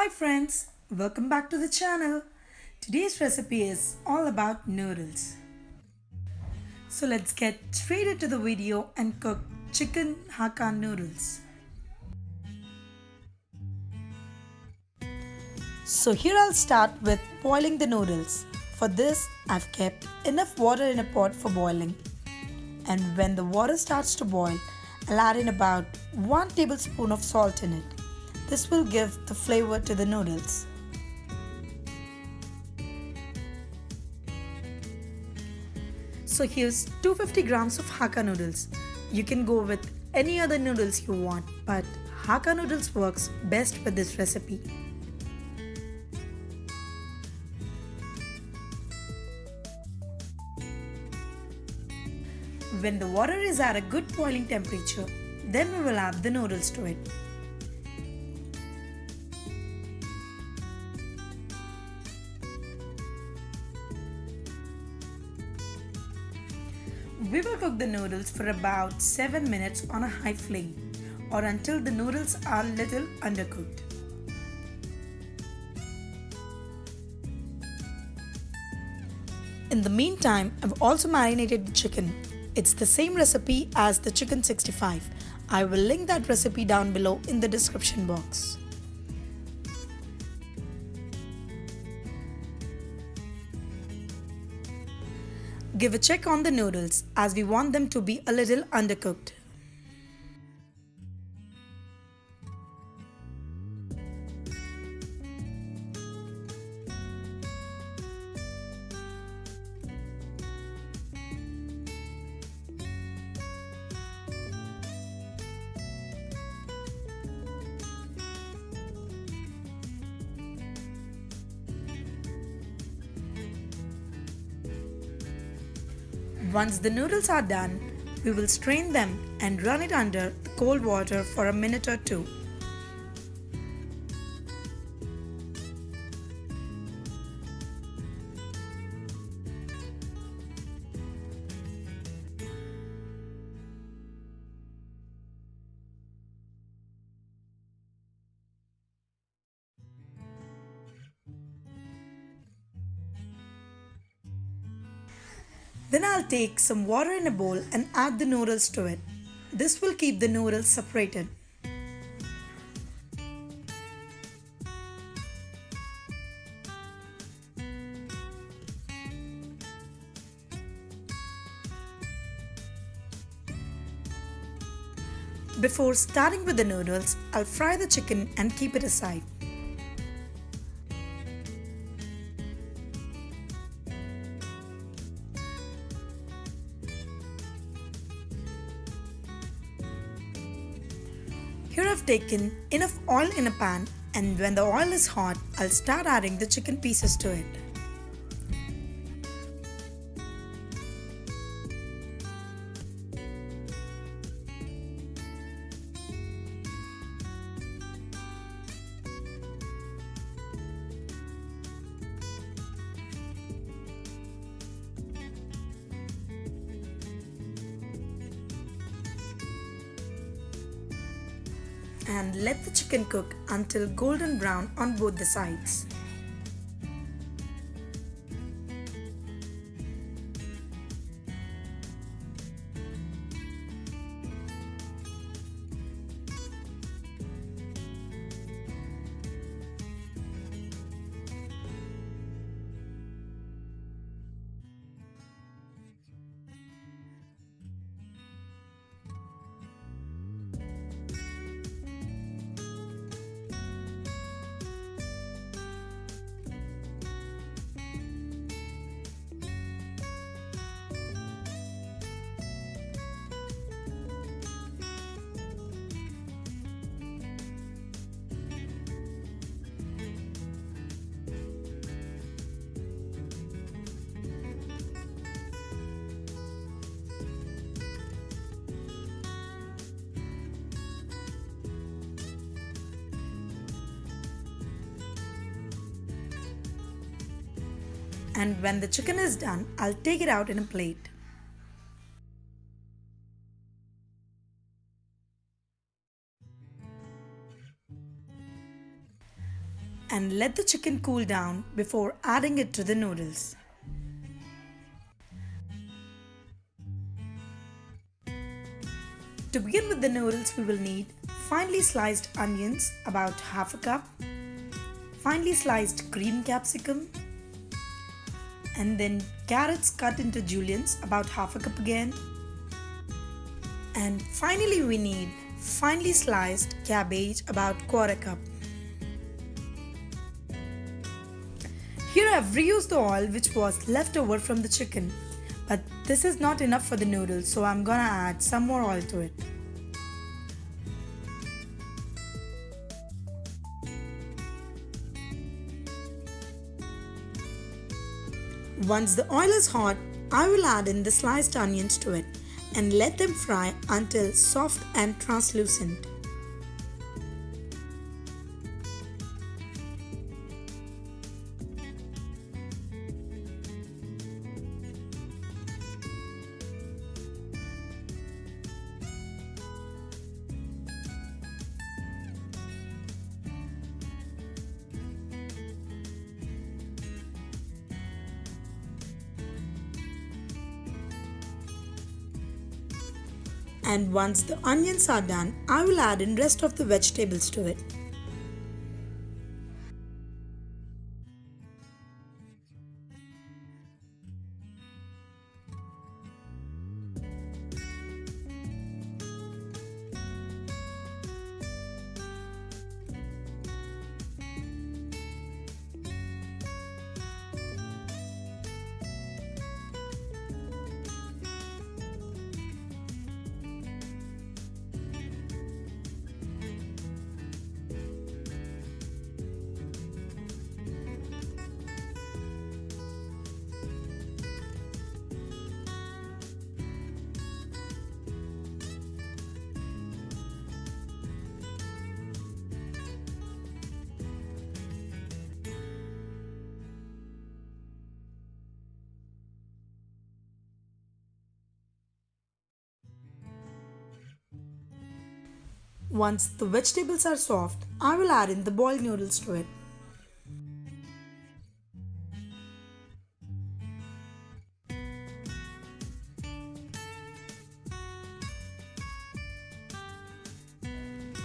Hi friends, welcome back to the channel. Today's recipe is all about noodles. So let's get straight into the video and cook chicken Hakka noodles. So here I'll start with boiling the noodles. For this I've kept enough water in a pot for boiling. And when the water starts to boil, I'll add in about 1 tablespoon of salt in it. This will give the flavor to the noodles. So here's 250 grams of Hakka noodles. You can go with any other noodles you want, but Hakka noodles works best with this recipe. When the water is at a good boiling temperature, then we will add the noodles to it. We will cook the noodles for about 7 minutes on a high flame or until the noodles are little undercooked. In the meantime, I've also marinated the chicken. It's the same recipe as the chicken 65. I will link that recipe down below in the description box. Give a check on the noodles as we want them to be a little undercooked. Once the noodles are done, we will strain them and run it under the cold water for a minute or two. Then I'll take some water in a bowl and add the noodles to it. This will keep the noodles separated. Before starting with the noodles, I'll fry the chicken and keep it aside. Here I've taken enough oil in a pan, and when the oil is hot, I'll start adding the chicken pieces to it. And let the chicken cook until golden brown on both the sides. And when the chicken is done, I'll take it out in a plate. and let the chicken cool down before adding it to the noodles. To begin with the noodles, we will need finely sliced onions, about half a cup, finely sliced green capsicum, and then carrots cut into juliennes, about half a cup again. And finally we need finely sliced cabbage, about quarter cup. Here I have reused the oil which was left over from the chicken, but this is not enough for the noodles, so I'm gonna add some more oil to it. Once the oil is hot, I will add in the sliced onions to it and let them fry until soft and translucent. And once the onions are done, I will add in rest of the vegetables to it. Once the vegetables are soft, I will add in the boiled noodles to it.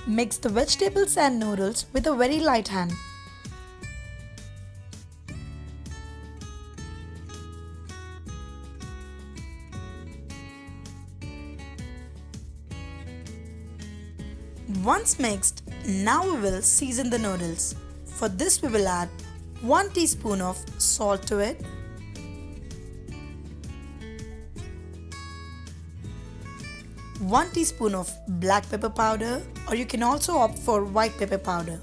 Mix the vegetables and noodles with a very light hand. Once mixed, now we will season the noodles. For this we will add 1 teaspoon of salt to it, 1 teaspoon of black pepper powder, or you can also opt for white pepper powder.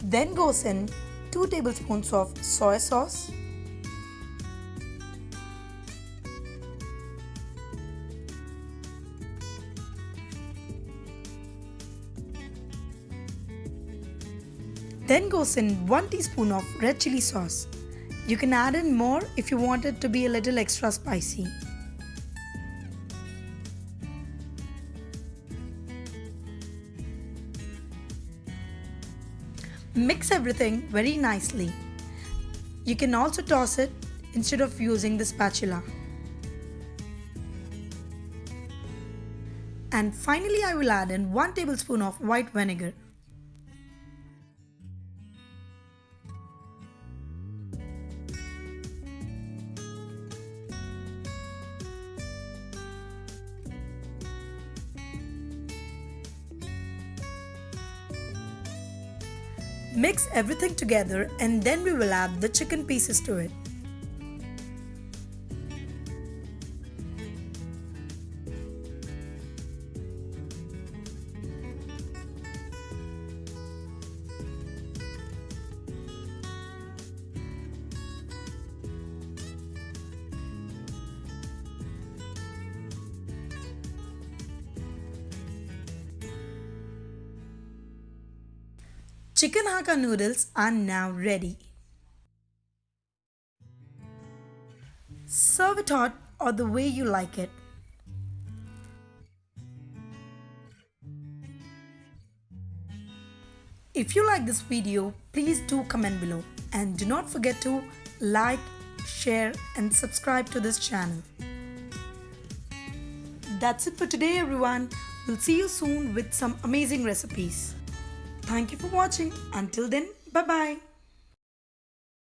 Then goes in 2 tablespoons of soy sauce, then goes in 1 teaspoon of red chili sauce. You can add in more if you want it to be a little extra spicy. Mix everything very nicely. You can also toss it instead of using the spatula. And finally I will add in 1 tablespoon of white vinegar. Mix everything together and then we will add the chicken pieces to it. Chicken Hakka noodles are now ready. Serve it hot or the way you like it. If you like this video, please do comment below and do not forget to like, share and subscribe to this channel. That's it for today everyone. We'll see you soon with some amazing recipes. Thank you for watching. Until then, bye bye.